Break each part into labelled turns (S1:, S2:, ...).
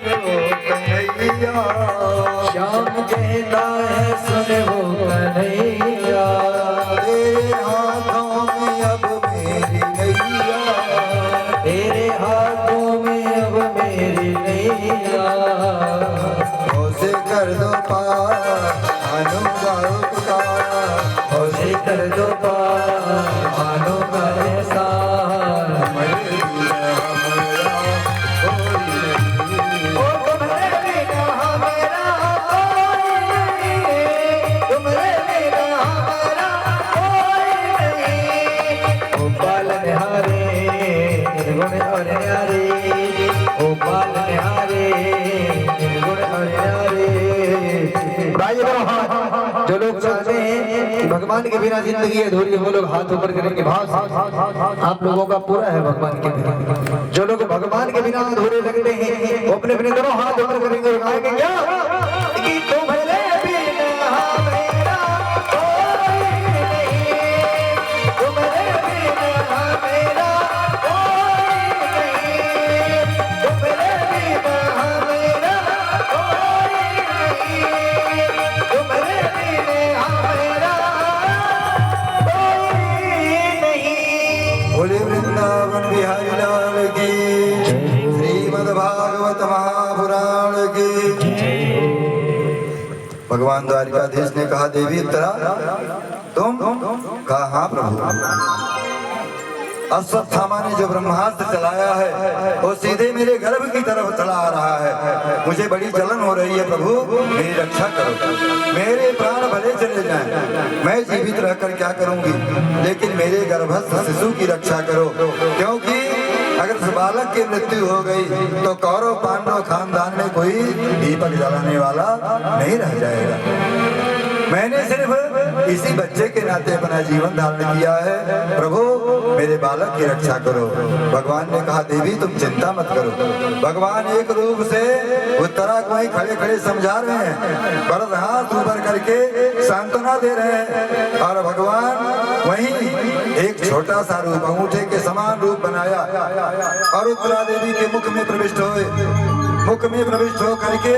S1: कन्हैया।
S2: श्याम कहता है सुन वो कन्हैया,
S1: तेरे हाथों में अब मेरी नैया,
S2: तेरे हाथों में अब मेरी नैया।
S1: उसे कर दो पार मानूंगा उपकार,
S2: उसे कर दो पार मानूंगा एहसान।
S1: मेरे बिना हमारा कोई नहीं।
S2: ओ तुम्हारे बिना हमारा कोई नहीं, तुम्हारे बिना हमारा कोई नहीं। ओ पालन हारे निर्गुण और न्यारे, ओ पालन हारे निर्गुण और न्यारे। भाई जो लोग चाहते हैं कि भगवान के बिना जिंदगी अधूरी है, वो लोग हाथ ऊपर करेंगे। भाव आप लोगों का पूरा है भगवान के बिना। जो लोग भगवान के बिना अधूरे लगते हैं वो अपने अपने दोनों हाथ ऊपर करेंगे और गाएंगे क्या कि तुम्हारे बिना मेरा कोई नहीं, तुम्हारे बिना मेरा कोई नहीं, तुम्हारे बिना मेरा कोई नहीं, तुम्हारे बिना मेरा कोई नहीं।
S1: बोले वृंदावन बिहारी लाल की, श्रीमद् भागवत महापुराण की। भगवान द्वारिकाधीश ने कहा देवी उत्तरा तुम? कहा हाँ प्रभु। अश्वत्थामा ने जो ब्रह्मास्त्र चलाया है वो सीधे मेरे गर्भ की तरफ चला आ रहा है। मुझे बड़ी जलन हो रही है प्रभु, मेरी रक्षा करो। मेरे प्राण भले चले जाएं, मैं जीवित रहकर क्या करूंगी, लेकिन मेरे गर्भस्थ शिशु की रक्षा करो, क्योंकि अगर उस बालक की मृत्यु हो गई तो कौरव पांडव खानदान में कोई दीपक जलाने वाला नहीं रह जाएगा। मैंने सिर्फ इसी बच्चे के नाते अपना जीवन धारण किया है, प्रभु मेरे बालक की रक्षा करो। भगवान ने कहा देवी तुम चिंता मत करो। भगवान एक रूप से उत्तरा को ही खड़े खड़े समझा रहे हैं, वरद हाथ ऊपर करके सांत्वना दे रहे हैं, और भगवान वहीं एक छोटा सा रूप अंगूठे के समान रूप बनाया और उत्तरा देवी के मुख में प्रविष्ट हुए। मुख में प्रविष्ट हो करके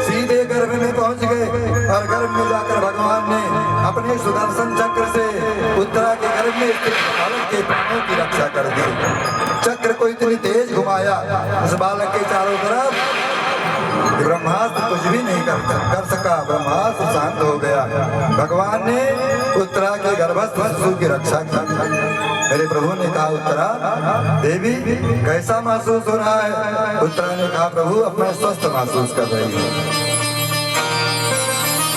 S1: सीधे गर्भ में पहुंच गए, और गर्भ में जाकर भगवान ने अपने सुदर्शन चक्र से उत्तरा के गर्भ में स्थित बालक के प्राणों की रक्षा कर दी। चक्र को इतनी तेज घुमाया उस बालक के चारों तरफ, ब्रह्मास्त्र कुछ भी नहीं कर सका। ब्रह्मास्त्र शांत हो गया। भगवान ने उत्तरा के गर्भस्थ शिशु की रक्षा की। मेरे प्रभु ने कहा उत्तरा देवी कैसा महसूस हो रहा है? उत्तरा ने कहा प्रभु अब मैं स्वस्थ महसूस कर रही हूँ।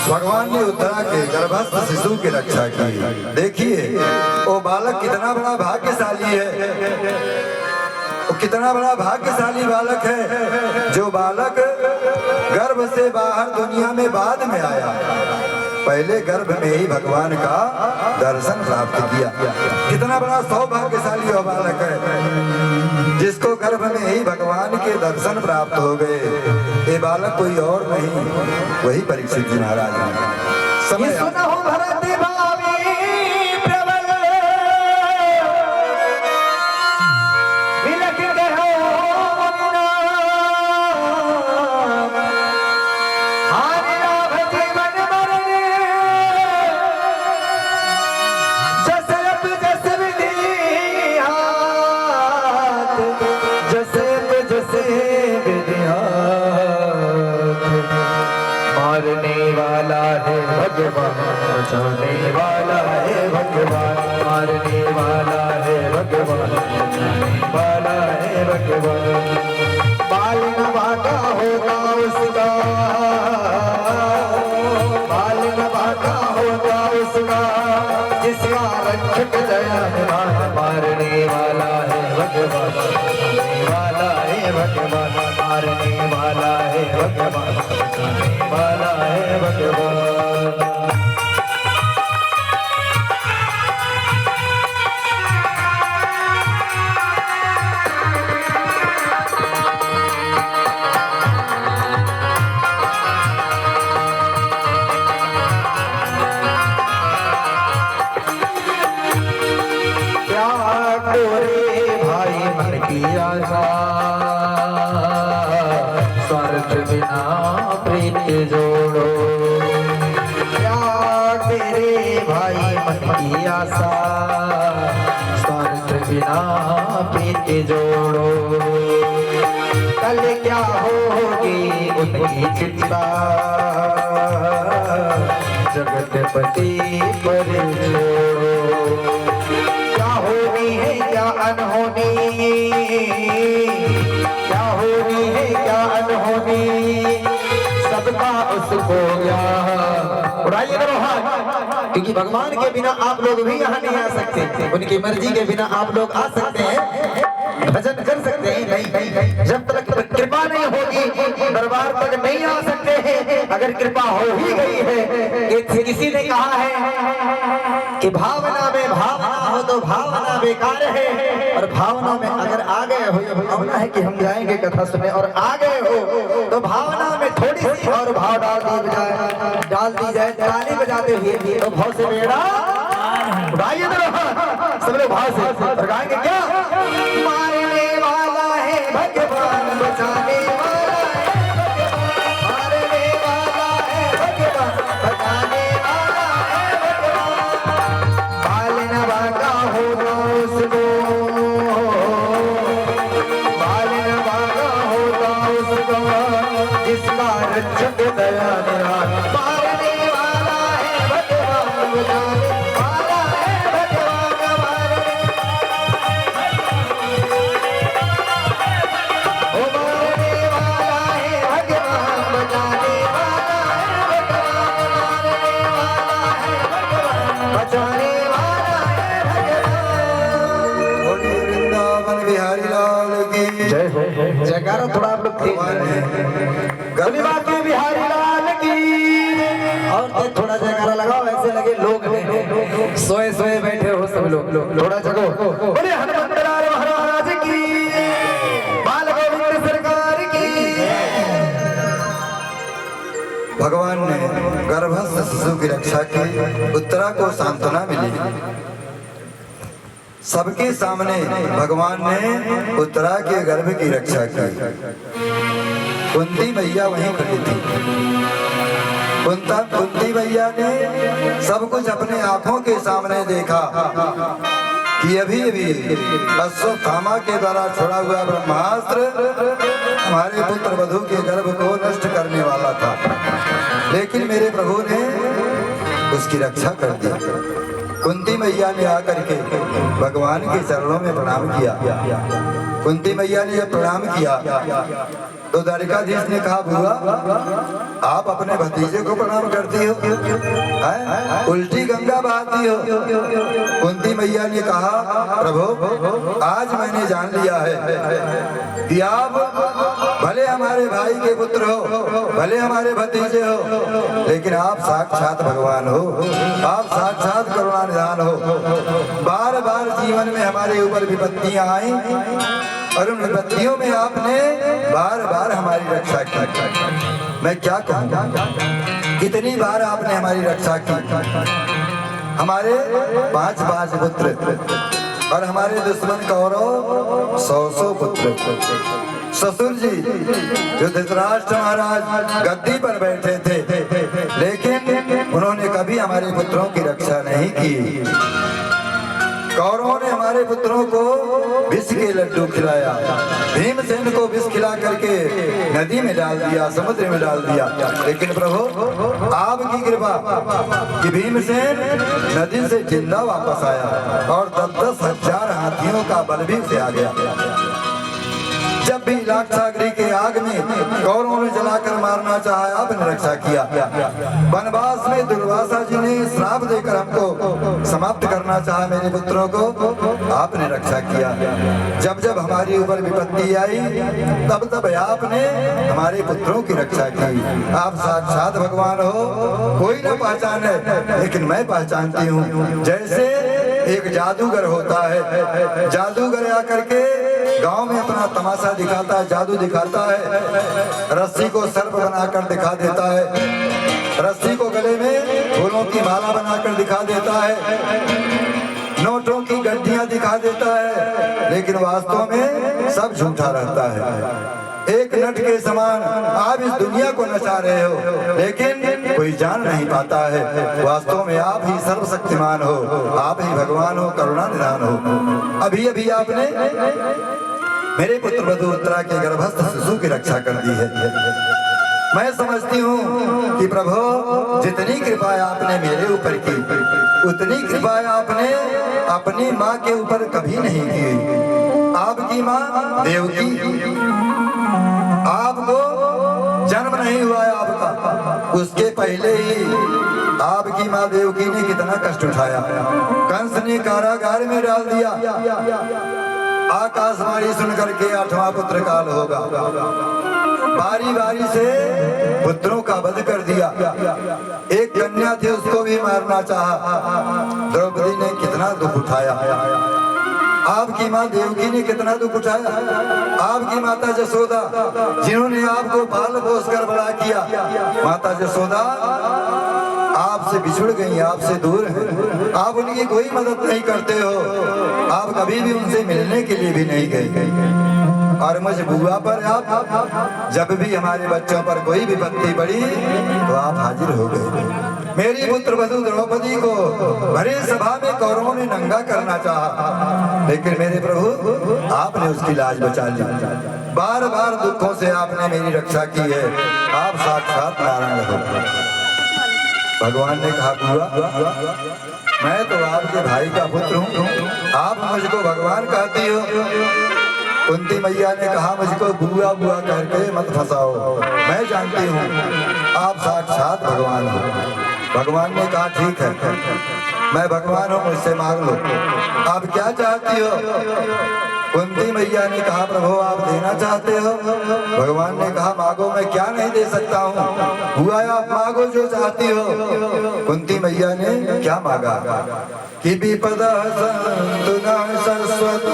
S1: भगवान ने उत्तरा के गर्भस्थ शिशु की रक्षा की। देखिए वो बालक कितना बड़ा भाग्यशाली है, वो कितना बड़ा भाग्यशाली बालक है, जो बालक गर्भ से बाहर दुनिया में बाद में आया, पहले गर्भ में ही भगवान का दर्शन प्राप्त किया। कितना बड़ा सौभाग्यशाली वो बालक है जिसको गर्भ में ही भगवान के दर्शन प्राप्त हो गए। ये बालक कोई और नहीं, वही परीक्षित जी महाराज हैं। समय
S2: मारने वाला है भगवान, बचाने वाला है भगवान, मारने वाला है भगवान, बचाने वाला है भगवान। बाल नवा का होगा उसका, बाल नवा का होगा उसका, जिसका रक्षक दयावान। मारने वाला है भगवान, बचाने वाला है भगवान, मारने वाला है भगवान, बचाने वाला है भगवान। स्वार्थ बिना प्रीत जोड़ो। त्याग तेरे भाई मन की आशा, स्वार्थ बिना प्रीत जोड़ो। कल क्या होगी उनकी चिंता, जगतपति पर छोड़ो। क्या होनी है क्या अनहोनी, क्या होनी है क्या अनहोनी, सबका उसको ज्ञान। उड़ाइए करो हाथ, क्योंकि भगवान के बिना आप लोग भी यहाँ नहीं आ सकते, उनकी मर्जी के बिना आप लोग आ सकते हैं, भजन कर सकते हैं, नहीं जब तक कृपा नहीं होगी दरबार तक नहीं आ सकते हैं। अगर कृपा हो ही गई है, किसी ने कहा है कि भावना में भावना हो तो भावना बेकार है, और भावना में अगर आ गए हो, ये भावना है कि हम जाएंगे कथा सुने और आ गए हो, तो भावना में थोड़ी सी और भाव डाल दी जाए ताली बजाते हुए, तो भाव से बेड़ा उड़ाइए सब लोग भाव से गाएंगे क्या। मारने वाला है भगवान, बचाने वाला है भगवान, मारने वाला है भगवान, बचाने वाला है भगवान। पालना वाला होगा उसको, पालना वाला होगा उसको, जिसका रक्षक दया निरान। मारने वाला है भगवान, बचाने वाला है भगवान, मारने
S1: बिहारी लाल की
S2: जयकारा थोड़ा आप लोग तेज के बिहारी लाल की, और थोड़ा जयकारा लगाओ, ऐसे लगे लोग सोए सोए बैठे हो सब लोग, थोड़ा जगो। बोले हनुमंतलाल महाराज की, बाल गोविंद सरकार की।
S1: भगवान ने गर्भस्थ शिशु की रक्षा की, उत्तरा को सांत्वना मिली। सबके सामने भगवान ने उत्तरा के गर्भ की रक्षा की। कुंती मैया वहीं खड़ी थी। कुंती मैया ने सब कुछ अपने आंखों के सामने देखा कि अभी अभी अश्वत्थामा के द्वारा छोड़ा हुआ ब्रह्मास्त्र हमारे पुत्र वधु के गर्भ को नष्ट करने वाला था, लेकिन मेरे प्रभु ने उसकी रक्षा कर दी। कुंती मैया ने आकर के भगवान के चरणों में प्रणाम किया। कुंती मैया ने जब प्रणाम किया तो द्वारिकाधीश ने कहा, बुआ आप अपने भतीजे को प्रणाम करती हो, उल्टी गंगा बहाती हो। कुंती मैया ने कहा, प्रभु आज मैंने जान लिया है कि आप भले हमारे भाई के पुत्र हो, भले हमारे भतीजे हो, लेकिन आप साक्षात भगवान हो, आप साक्षात करुणा निधान हो। बार बार जीवन में हमारे ऊपर विपत्तियां आई और उन विपत्तियों में आपने बार बार हमारी रक्षा की। मैं क्या कहूँ, कितनी बार आपने हमारी रक्षा की। हमारे 5 पुत्र और हमारे दुश्मन कौरव 100 पुत्र। ससुर जी जो धृतराष्ट्र महाराज गद्दी पर बैठे थे, लेकिन उन्होंने कभी हमारे पुत्रों की रक्षा नहीं की। कौरवों ने हमारे पुत्रों को विष के लड्डू खिलाया, भीमसेन को विष खिला करके नदी में डाल दिया, समुद्र में डाल दिया। लेकिन प्रभु आपकी कृपा कि भीमसेन नदी से जिंदा वापस आया और 10-10 हजार हाथियों का बल भी उसे आ गया। जब भी लाक्षागृह के आग में कौरवों ने जलाकर मारना चाहा, आपने रक्षा किया। वनवास में दुर्वासा जी ने श्राप देकर हमको समाप्त करना चाहा, मेरे पुत्रों को, आपने रक्षा किया। जब जब हमारी ऊपर विपत्ति आई, तब तब आपने हमारे पुत्रों की रक्षा की। आप साक्षात भगवान हो, कोई न पहचाने, लेकिन मैं पहचानती हूँ। जैसे एक जादूगर होता है, जादूगर आकर के गांव में अपना तमाशा दिखाता है, जादू दिखाता है, रस्सी को सर्प बनाकर दिखा देता है, रस्सी को गले में फूलों की माला बनाकर दिखा देता है, नोटों की गड्डियां दिखा देता है, लेकिन वास्तव में सब झूठा रहता है। एक मिनट के समान आप इस दुनिया को नचा रहे हो, लेकिन कोई जान नहीं पाता है वास्तव में आप ही सर्वशक्तिमान हो, आप ही भगवान हो, करुणा निधान हो। अभी अभी आपने मेरे पुत्र वधु उत्तरा के गर्भस्थ शिशु की रक्षा कर दी है। मैं समझती हूँ कि प्रभु जितनी कृपा आपने मेरे ऊपर की, उतनी कृपा आपने अपनी माँ के ऊपर कभी नहीं की। आपकी माँ देवकी, आपको जन्म नहीं हुआ है आपका, उसके पहले ही आपकी माँ देवकी ने कितना कष्ट उठाया। कंस ने कारागार में डाल दिया, आकाशवाणी सुन करके 8वां पुत्र काल होगा, बारी बारी से पुत्रों का वध कर दिया। एक कन्या थी, उसको भी मारना चाहा। द्रौपदी ने कितना दुख उठाया, आपकी माँ देवकी ने कितना दुख उठाया। आपकी माता जसोदा, जिन्होंने आपको पाल पोस कर बड़ा किया, माता जसोदा आपसे बिछुड़ गई, आपसे दूर हैं, आप उनकी कोई मदद नहीं करते हो, आप कभी भी उनसे मिलने के लिए भी नहीं गए। और मुझ बुआ पर आप जब भी हमारे बच्चों पर कोई विपत्ति पड़ी तो आप हाजिर हो गए। मेरी पुत्र वधु द्रौपदी को भरी सभा में कौरवों ने नंगा करना चाहा, लेकिन मेरे प्रभु आपने उसकी लाज बचा ली। बार बार दुखों से आपने मेरी रक्षा की है, आप साक्षात नारायण हो। भगवान ने कहा बुआ, मैं तो आपके भाई का पुत्र हूँ, आप मुझको भगवान कहती हो। कुंती मैया ने कहा मुझको बुआ बुआ करके मत फंसाओ, मैं जानती हूँ आप साक्षात भगवान हो। भगवान ने कहा ठीक है, मैं भगवान हूँ, मुझसे मांग लो, आप क्या चाहती हो। कुंती मैया ने कहा प्रभु आप देना चाहते हो। भगवान ने कहा मांगो, मैं क्या नहीं दे सकता हूँ, बुआ आप मांगो जो चाहती हो। कुंती मैया ने क्या मांगा कि विपदा संतु न सरस्वत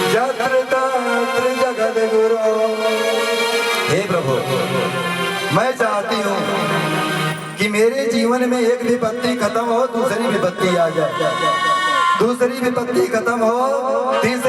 S1: जत्र तत्र जगत गुरु। हे प्रभु, मैं चाहती हूँ कि मेरे जीवन में एक विपत्ति खत्म हो, दूसरी विपत्ति आ जाए, दूसरी विपत्ति खत्म हो, तीसरी